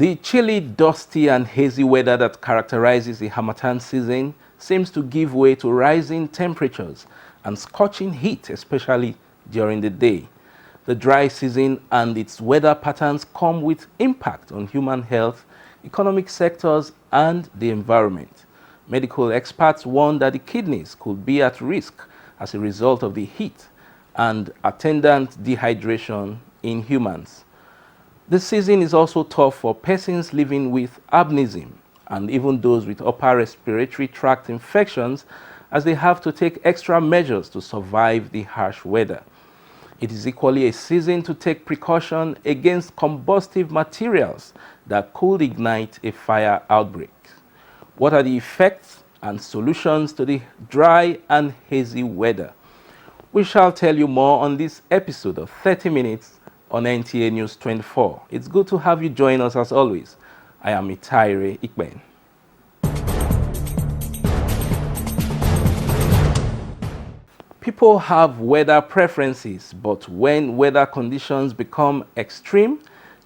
The chilly, dusty, and hazy weather that characterizes the Harmattan season seems to give way to rising temperatures and scorching heat, especially during the day. The dry season and its weather patterns come with impact on human health, economic sectors, and the environment. Medical experts warn that the kidneys could be at risk as a result of the heat and attendant dehydration in humans. The season is also tough for persons living with albinism and even those with upper respiratory tract infections, as they have to take extra measures to survive the harsh weather. It is equally a season to take precaution against combustive materials that could ignite a fire outbreak. What are the effects and solutions to the dry and hazy weather? We shall tell you more on this episode of 30 Minutes on NTA News 24. It's good to have you join us as always. I am Mitaire Ikpen. People have weather preferences, but when weather conditions become extreme,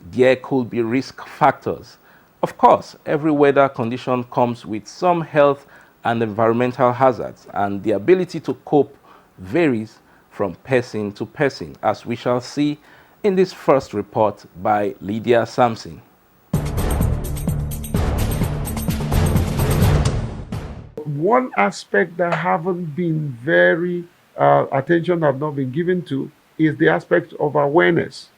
there could be risk factors. Of course, every weather condition comes with some health and environmental hazards, and the ability to cope varies from person to person, as we shall see in this first report by Lydia Sampson. One aspect that haven't been very attention have not been given to is the aspect of awareness.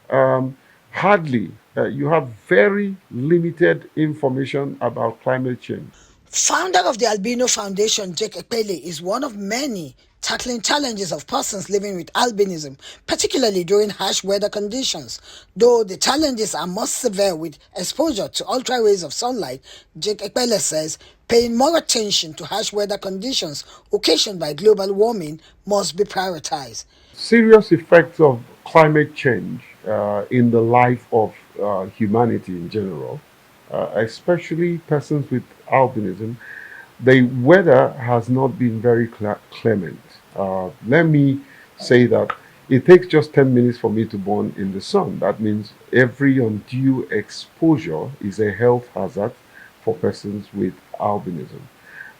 Hardly you have very limited information about climate change. Founder of the Albino Foundation, Jake Ekpele, is one of many tackling challenges of persons living with albinism, particularly during harsh weather conditions. Though the challenges are most severe with exposure to ultra rays of sunlight, Jake Ekpele says paying more attention to harsh weather conditions occasioned by global warming must be prioritized. Serious effects of climate change in the life of humanity in general, especially persons with albinism. The weather has not been very clement. Let me say that it takes just 10 minutes for me to burn in the sun. That means every undue exposure is a health hazard for persons with albinism.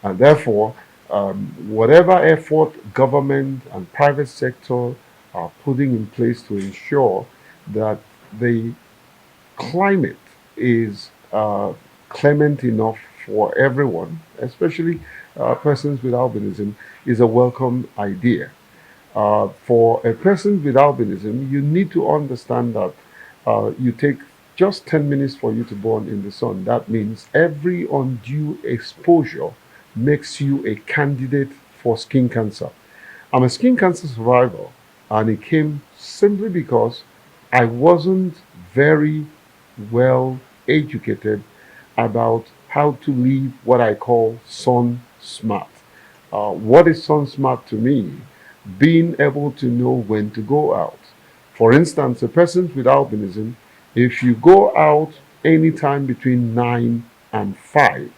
And therefore, whatever effort government and private sector are putting in place to ensure that the climate is clement enough for everyone, especially persons with albinism, is a welcome idea. For a person with albinism, you need to understand that you take just 10 minutes for you to burn in the sun. That means every undue exposure makes you a candidate for skin cancer. I'm a skin cancer survivor, and it came simply because I wasn't very well educated about how to live what I call sun smart. What is sun smart to me? Being able to know when to go out. For instance, a person with albinism, if you go out anytime between 9 and 5,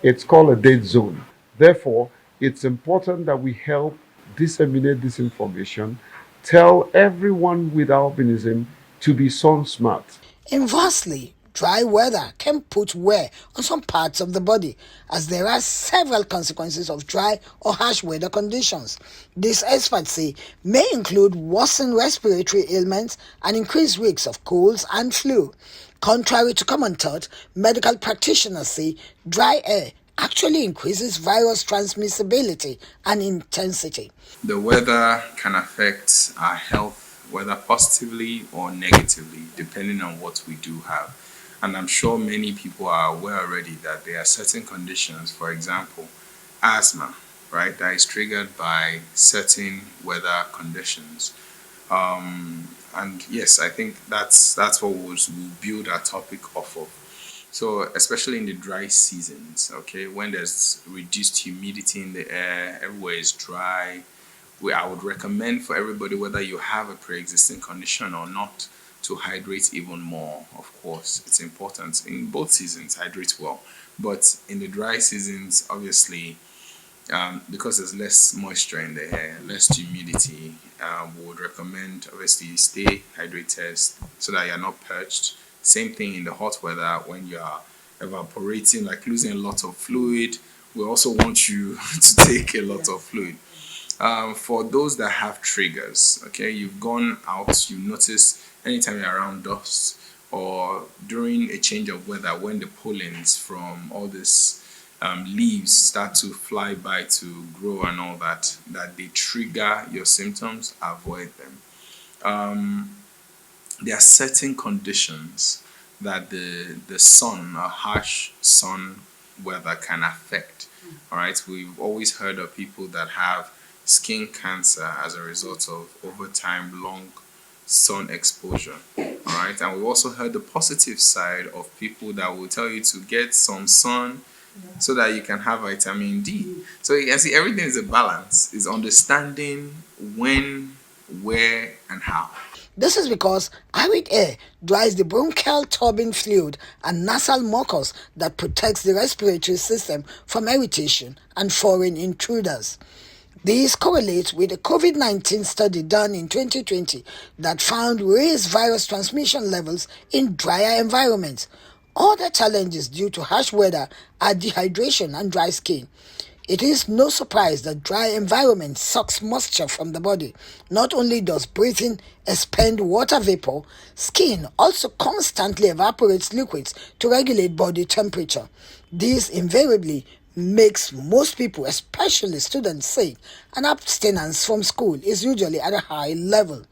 it's called a dead zone. Therefore, it's important that we help disseminate this information, tell everyone with albinism to be sun smart. Inversely, dry weather can put wear on some parts of the body, as there are several consequences of dry or harsh weather conditions. These experts say may include worsened respiratory ailments and increased risks of colds and flu. Contrary to common thought, medical practitioners say dry air actually increases virus transmissibility and intensity. The weather can affect our health, whether positively or negatively, depending on what we do have. And I'm sure many people are aware already that there are certain conditions, for example, asthma, right, that is triggered by certain weather conditions. And yes, I think that's what we'll build our topic off of. So especially in the dry seasons, okay, when there's reduced humidity in the air, everywhere is dry, I would recommend for everybody, whether you have a pre-existing condition or not, to hydrate even more. Of course, it's important in both seasons, hydrate well. But in the dry seasons, obviously, because there's less moisture in the air, less humidity, we would recommend obviously stay hydrated so that you're not parched. Same thing in the hot weather when you are evaporating, like losing a lot of fluid. We also want you to take a lot of fluid. For those that have triggers, okay, you've gone out, you notice anytime you're around dust or during a change of weather when the pollens from all this leaves start to fly by to grow and all that, that they trigger your symptoms, avoid them. There are certain conditions that the sun, a harsh sun weather can affect. All right, we've always heard of people that have skin cancer as a result of over time long sun exposure. All right, and we've also heard the positive side of people that will tell you to get some sun so that you can have vitamin D. So you can see everything is a balance, is understanding when, where, and how. This is because arid air dries the bronchial turbine fluid and nasal mucus that protects the respiratory system from irritation and foreign intruders. This correlates with a COVID-19 study done in 2020 that found raised virus transmission levels in drier environments. Other challenges due to harsh weather are dehydration and dry skin. It is no surprise that dry environment sucks moisture from the body. Not only does breathing expend water vapor, skin also constantly evaporates liquids to regulate body temperature. This invariably makes most people, especially students, sick, and abstinence from school is usually at a high level.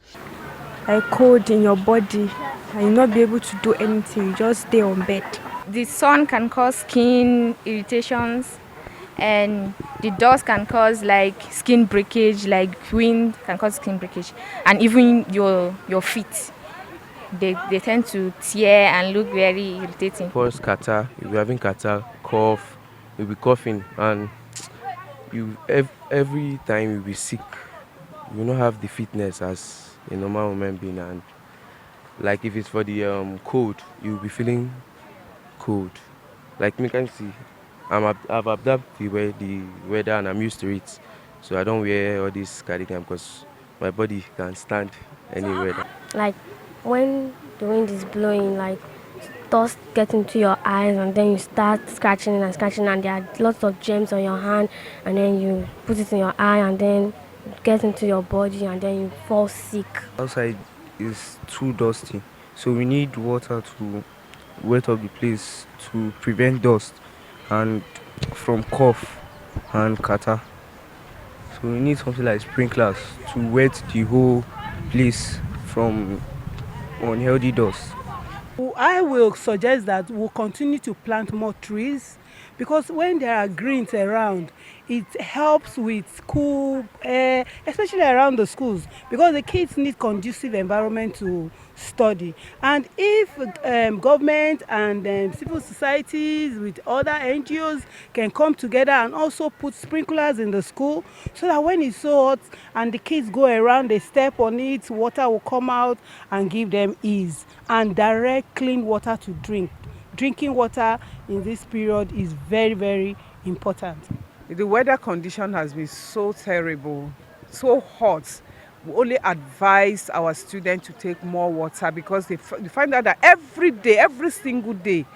Like cold in your body and you not be able to do anything, you just stay on bed. The sun can cause skin irritations, and the dust can cause like skin breakage, like wind can cause skin breakage, and even your feet, they tend to tear and look very irritating. First catarrh, you'll be having catarrh, cough, you'll be coughing, and every time you'll be sick. You will not have the fitness as a normal human being, and like if it's for the cold, you'll be feeling cold. Like me can see, I've adapted the weather and I'm used to it, so I don't wear all this cardigan because my body can stand any weather. Like when the wind is blowing, like dust get into your eyes and then you start scratching and scratching and there are lots of germs on your hand and then you put it in your eye and then get into your body and then you fall sick. Outside is too dusty, so we need water to wet up the place to prevent dust and from cough and catarrh. So we need something like sprinklers to wet the whole place from unhealthy dust. I will suggest that we'll continue to plant more trees because when there are greens around, it helps with cool air, especially around the schools, because the kids need conducive environment to study. And if government and civil societies with other NGOs can come together and also put sprinklers in the school so that when it's so hot and the kids go around, they step on it, water will come out and give them ease. And direct clean water to drink. Drinking water in this period is very, very important. The weather condition has been so terrible, so hot. We only advise our students to take more water because they find out that every day, every single day, you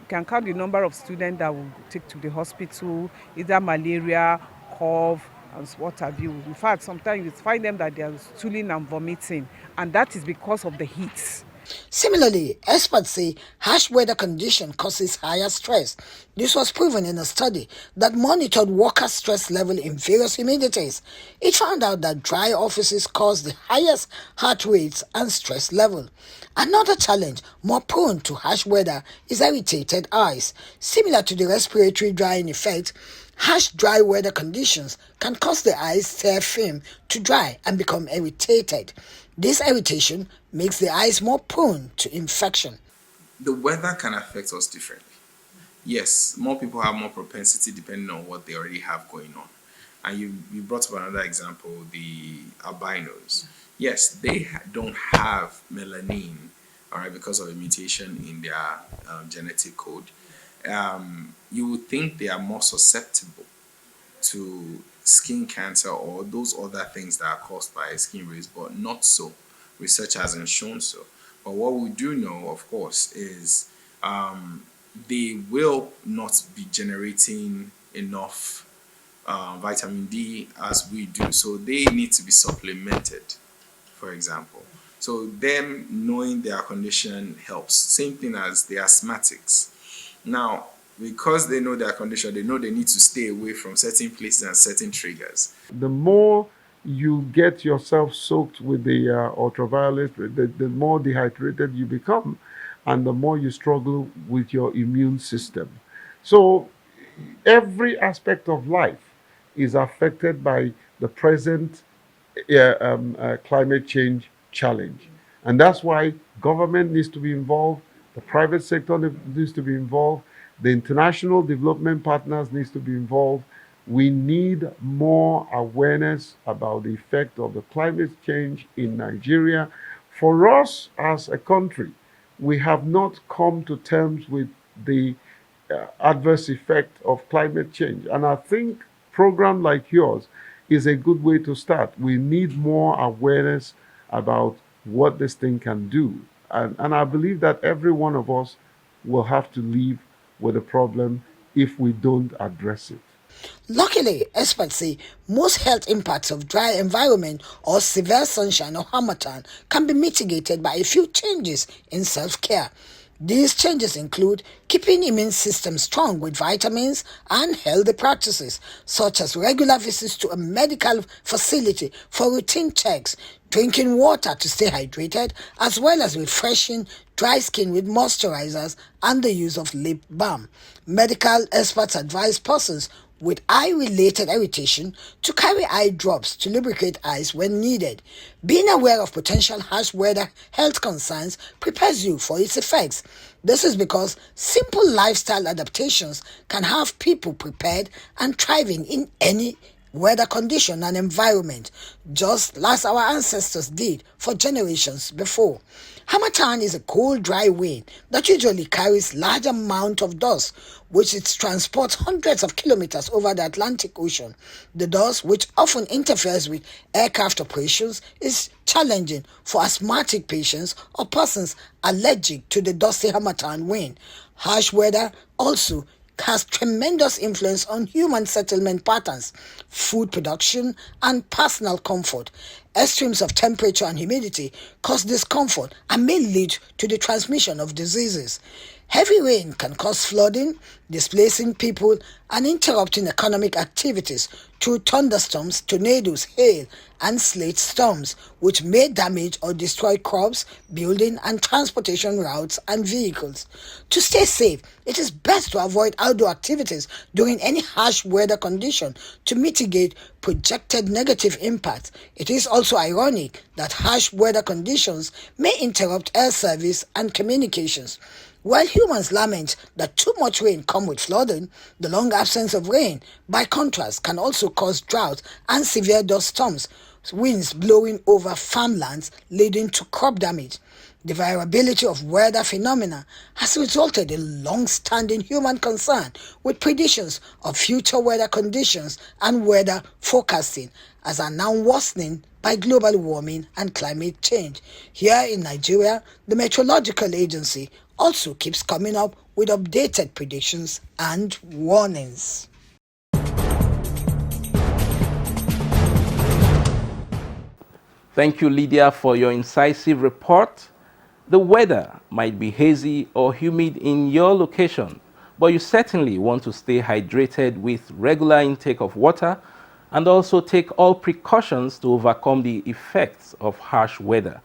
can count the number of students that will take to the hospital, either malaria, cough, and what have you. In fact, sometimes you find them that they are stooling and vomiting, and that is because of the heat. Similarly, experts say harsh weather condition causes higher stress. This was proven in a study that monitored worker stress level in various humidities. It found out that dry offices cause the highest heart rates and stress level. Another challenge more prone to harsh weather is irritated eyes. Similar to the respiratory drying effect, harsh dry weather conditions can cause the eyes' tear film to dry and become irritated. This irritation makes the eyes more prone to infection. The weather can affect us differently. Yes, more people have more propensity depending on what they already have going on. And you brought up another example, the albinos. Yes, they don't have melanin, all right, because of a mutation in their genetic code. You would think they are more susceptible to skin cancer or those other things that are caused by skin rays, but not so. Research hasn't shown so. But what we do know, of course, is they will not be generating enough vitamin D as we do. So they need to be supplemented, for example. So them knowing their condition helps. Same thing as the asthmatics. Now, because they know their condition, they know they need to stay away from certain places and certain triggers. The more you get yourself soaked with the ultraviolet, the more dehydrated you become, and the more you struggle with your immune system. So every aspect of life is affected by the present climate change challenge. And that's why government needs to be involved, the private sector needs to be involved, the international development partners needs to be involved. We need more awareness about the effect of the climate change in Nigeria. For us as a country, we have not come to terms with the adverse effect of climate change. And I think program like yours is a good way to start. We need more awareness about what this thing can do. And I believe that every one of us will have to live with the problem if we don't address it. Luckily, experts say most health impacts of dry environment or severe sunshine or harmattan can be mitigated by a few changes in self-care. These changes include keeping immune system strong with vitamins and healthy practices, such as regular visits to a medical facility for routine checks, drinking water to stay hydrated, as well as refreshing dry skin with moisturizers and the use of lip balm. Medical experts advise persons with eye-related irritation to carry eye drops to lubricate eyes when needed. Being aware of potential harsh weather health concerns prepares you for its effects. This is because simple lifestyle adaptations can have people prepared and thriving in any weather condition and environment, just as our ancestors did for generations before. Harmattan is a cold, dry wind that usually carries large amount of dust, which it transports hundreds of kilometers over the Atlantic Ocean. The dust, which often interferes with aircraft operations, is challenging for asthmatic patients or persons allergic to the dusty harmattan wind. Harsh weather also has tremendous influence on human settlement patterns, food production, and personal comfort. Extremes of temperature and humidity cause discomfort and may lead to the transmission of diseases. Heavy rain can cause flooding, displacing people, and interrupting economic activities through thunderstorms, tornadoes, hail, and sleet storms, which may damage or destroy crops, building, and transportation routes and vehicles. To stay safe, it is best to avoid outdoor activities during any harsh weather condition to mitigate projected negative impacts. It is also ironic that harsh weather conditions may interrupt air service and communications. While humans lament that too much rain comes with flooding, the long absence of rain, by contrast, can also cause drought and severe dust storms, winds blowing over farmlands leading to crop damage. The variability of weather phenomena has resulted in long-standing human concern with predictions of future weather conditions and weather forecasting, as are now worsening by global warming and climate change. Here in Nigeria, the Meteorological Agency also keeps coming up with updated predictions and warnings. Thank you, Lydia, for your incisive report. The weather might be hazy or humid in your location, but you certainly want to stay hydrated with regular intake of water and also take all precautions to overcome the effects of harsh weather.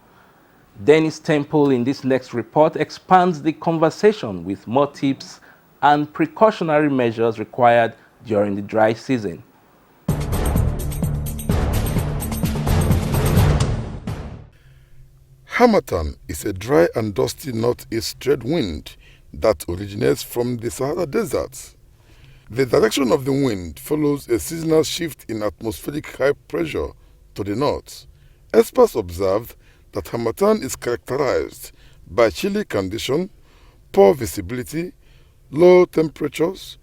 Dennis Temple in this next report expands the conversation with more tips and precautionary measures required during the dry season. Harmattan is a dry and dusty northeast trade wind that originates from the Sahara Desert. The direction of the wind follows a seasonal shift in atmospheric high pressure to the north. Experts observed that harmattan is characterized by chilly conditions, poor visibility, low temperatures,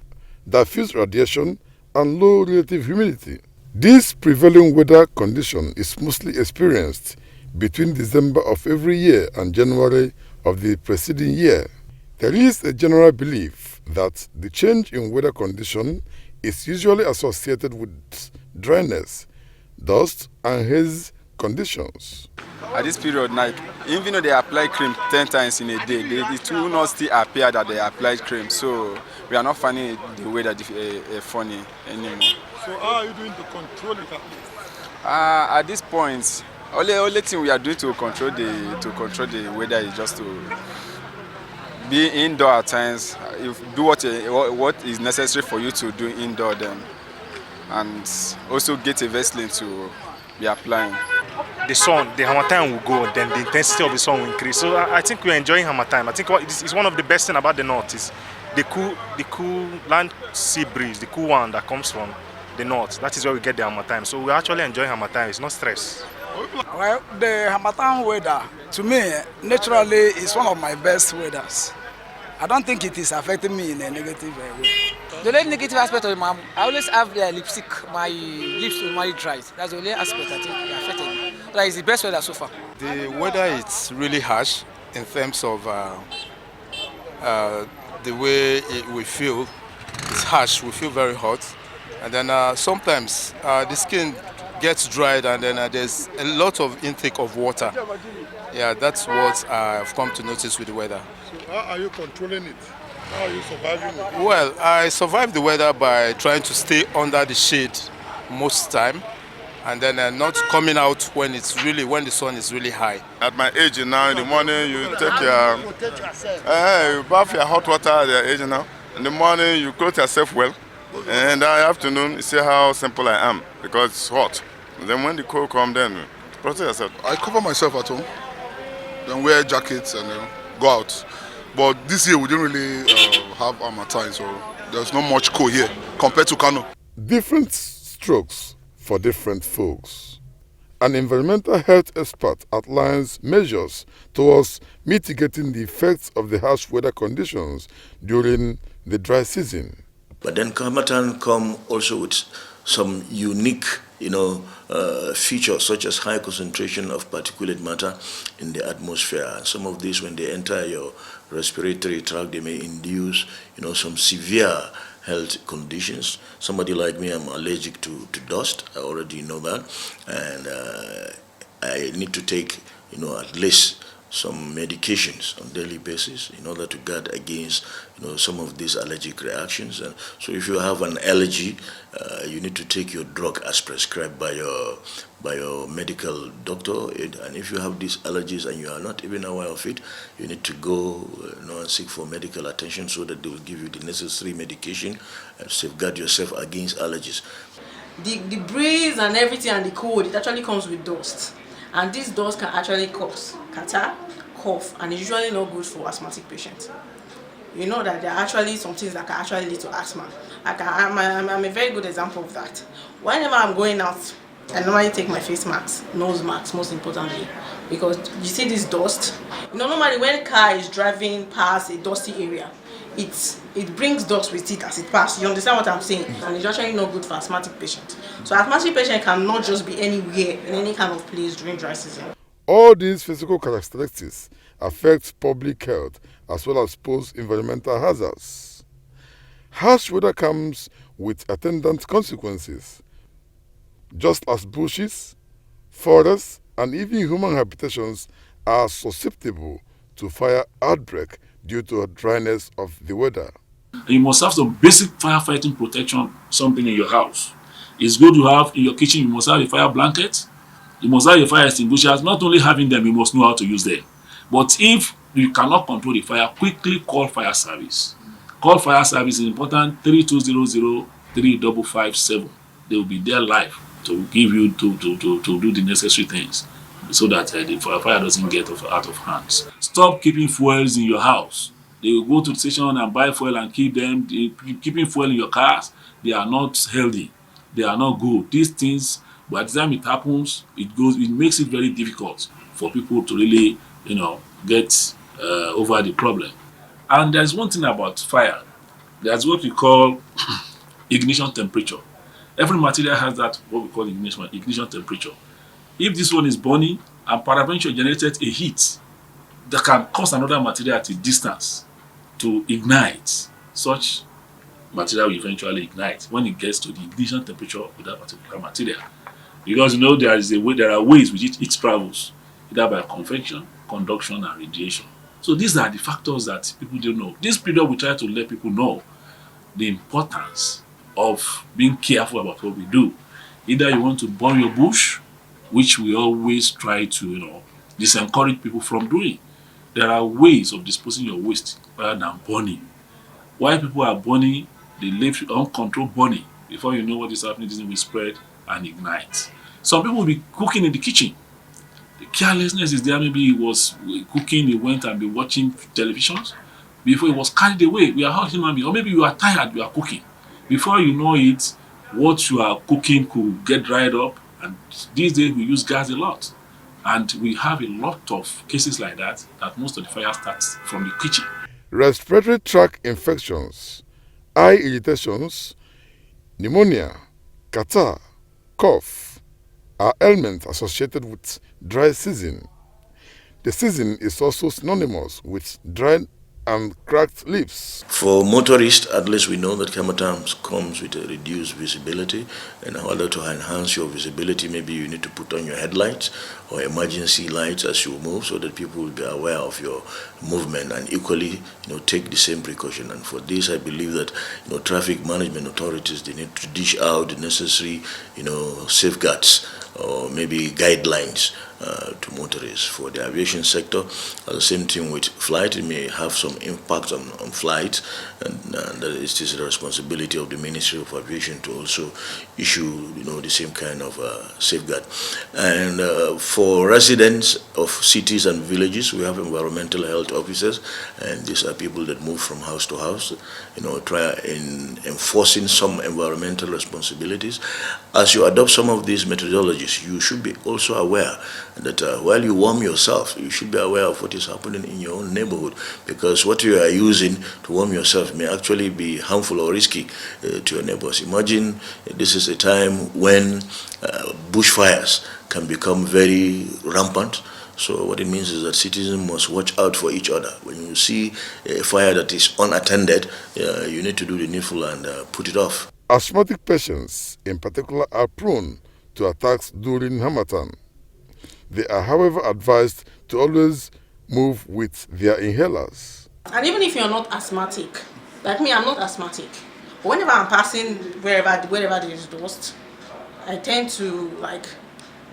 diffuse radiation, and low relative humidity. This prevailing weather condition is mostly experienced between December of every year and January of the preceding year. There is a general belief that the change in weather condition is usually associated with dryness, dust, and haze conditions. At this period, like, even though they apply cream 10 times in a day, it will not still appear that they applied cream. So we are not finding the weather funny anymore. So how are you doing to control it at least? At this point, only thing we are doing to control the weather is just to be indoor at times. Do what is necessary for you to do indoor then, and also get a Vaseline to be applying. The Harmattan will go, then the intensity of the sun will increase. So I think we're enjoying Harmattan. I think it's one of the best things about the north is the cool land sea breeze, the cool one that comes from the north. That is where we get the Harmattan. So we're actually enjoying Harmattan. It's not stress. Well, the Harmattan weather, to me, naturally, is one of my best weathers. I don't think it is affecting me in a negative way. The only negative aspect of it, I always have lipstick. My lips will very dry. That's the only aspect I think affected me. That is the best weather so far. The weather is really harsh in terms of the way we feel. It's harsh. We feel very hot, and then sometimes the skin gets dried, and then there's a lot of intake of water. Yeah, that's what I've come to notice with the weather. So how are you controlling it? How are you surviving it? Well, I survive the weather by trying to stay under the shade most time, and then not coming out when the sun is really high. At my age now, in the morning you take you bath your hot water at your age now. In the morning you clothe yourself well, and in the afternoon you see how simple I am because it's hot. And then when the cold comes, then protect yourself. I cover myself at home, then wear jackets and go out. But this year we didn't really have Harmattan, so there's not much cold here compared to Kano. Different strokes for different folks. An environmental health expert outlines measures towards mitigating the effects of the harsh weather conditions during the dry season. But then Harmattan come also with some unique, features such as high concentration of particulate matter in the atmosphere. And some of these, when they enter your respiratory tract, they may induce, some severe health conditions. Somebody like me, I'm allergic to dust. I already know that, and I need to take, at least some medications on a daily basis in order to guard against some of these allergic reactions. And so if you have an allergy, you need to take your drug as prescribed by your medical doctor. And if you have these allergies and you are not even aware of it, you need to go and seek for medical attention so that they will give you the necessary medication and safeguard yourself against allergies. The breeze and everything and the cold, it actually comes with dust. And this dust can actually cause catarrh, cough, and it's usually not good for asthmatic patients. You know that there are actually some things that can actually lead to asthma. I'm a very good example of that. Whenever I'm going out, I normally take my face mask, nose mask most importantly, because you see this dust. Normally when a car is driving past a dusty area, it brings dust with it as it passes. You understand what I'm saying? And it's actually not good for asthmatic patients. So asthmatic patient cannot just be anywhere in any kind of place during dry season. All these physical characteristics affect public health as well as pose environmental hazards. Harsh weather comes with attendant consequences. Just as bushes, forests, and even human habitations are susceptible to fire outbreak due to a dryness of the weather. You must have some basic firefighting protection, something in your house. It's good to have in your kitchen, you must have a fire blanket, you must have a fire extinguishers. Not only having them, you must know how to use them. But if you cannot control the fire, quickly call fire service. Call fire service is important, 3200-3557. They will be there live to give you to do the necessary things so that the fire doesn't get out of hands. Stop keeping fuels in your house. They will go to the station and buy fuel and keep them. Keeping fuel in your cars, they are not healthy. They are not good. These things, by the time it happens, it makes it very difficult for people to really, get over the problem. And there's one thing about fire. There's what we call ignition temperature. Every material has that, what we call ignition temperature. If this one is burning and peradventure generated a heat that can cause another material at a distance to ignite. Such material will eventually ignite when it gets to the ignition temperature of that particular material. Because there are ways which it travels, either by convection, conduction, and radiation. So these are the factors that people don't know. This period we try to let people know the importance of being careful about what we do. Either you want to burn your bush, which we always try to, disencourage people from doing. There are ways of disposing your waste rather than burning. While people are burning, they leave uncontrolled burning. Before you know what is happening, this will spread and ignite. Some people will be cooking in the kitchen. The carelessness is there. Maybe he was cooking, he went and be watching televisions. Before he was carried away, we are all human beings. Or maybe you are tired, you are cooking. Before you know it, what you are cooking could get dried up. And these days we use gas a lot. And we have a lot of cases like that most of the fire starts from the kitchen. Respiratory tract infections, eye irritations, pneumonia, catarrh, cough are ailments associated with dry season. The season is also synonymous with dry and cracked lips. For motorists, at least we know that Harmattan comes with a reduced visibility, and in order to enhance your visibility, maybe you need to put on your headlights or emergency lights as you move, so that people will be aware of your movement and equally, take the same precaution. And for this, I believe that, traffic management authorities, they need to dish out the necessary, safeguards or maybe guidelines to motorists. For the aviation sector, the same thing with flight. It may have some impact on flight, and that it is the responsibility of the Ministry of Aviation to also issue, the same kind of safeguard. And for residents of cities and villages, we have environmental health officers, and these are people that move from house to house, try in enforcing some environmental responsibilities. As you adopt some of these methodologies, you should be also aware that while you warm yourself, you should be aware of what is happening in your own neighborhood, because what you are using to warm yourself may actually be harmful or risky to your neighbors. Imagine this is a time when bushfires can become very rampant. So what it means is that citizens must watch out for each other. When you see a fire that is unattended, you need to do the needful and put it off. Asthmatic patients, in particular, are prone to attacks during Harmattan. They are, however, advised to always move with their inhalers. And even if you're not asthmatic, like me, I'm not asthmatic. But whenever I'm passing wherever there is dust, I tend to like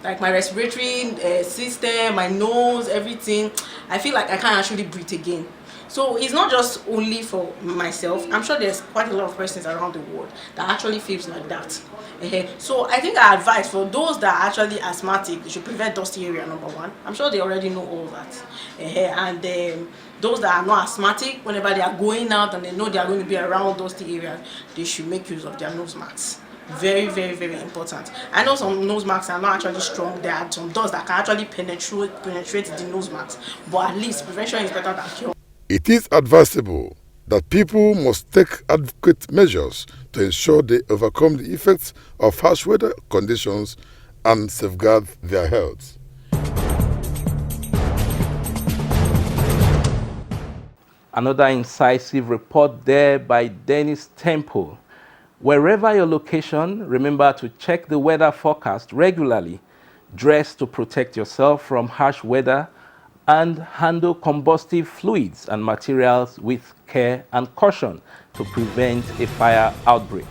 my respiratory system, my nose, everything, I feel like I can't actually breathe again. So it's not just only for myself. I'm sure there's quite a lot of persons around the world that actually feels like that. So I think our advice for those that are actually asthmatic, they should prevent dusty area, number one. I'm sure they already know all that. And those that are not asthmatic, whenever they are going out and they know they are going to be around dusty areas, they should make use of their nose masks. Very, very, very important. I know some nose masks are not actually strong. There are some dust that can actually penetrate the nose mask. But at least prevention is better than cure. It is advisable that people must take adequate measures to ensure they overcome the effects of harsh weather conditions and safeguard their health. Another incisive report there by Dennis Temple. Wherever your location, remember to check the weather forecast regularly, dress to protect yourself from harsh weather, and handle combustive fluids and materials with care and caution to prevent a fire outbreak.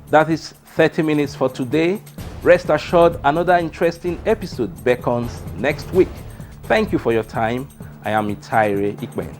That is 30 minutes for today. Rest assured, another interesting episode beckons next week. Thank you for your time. I am Mitaire Ikpen.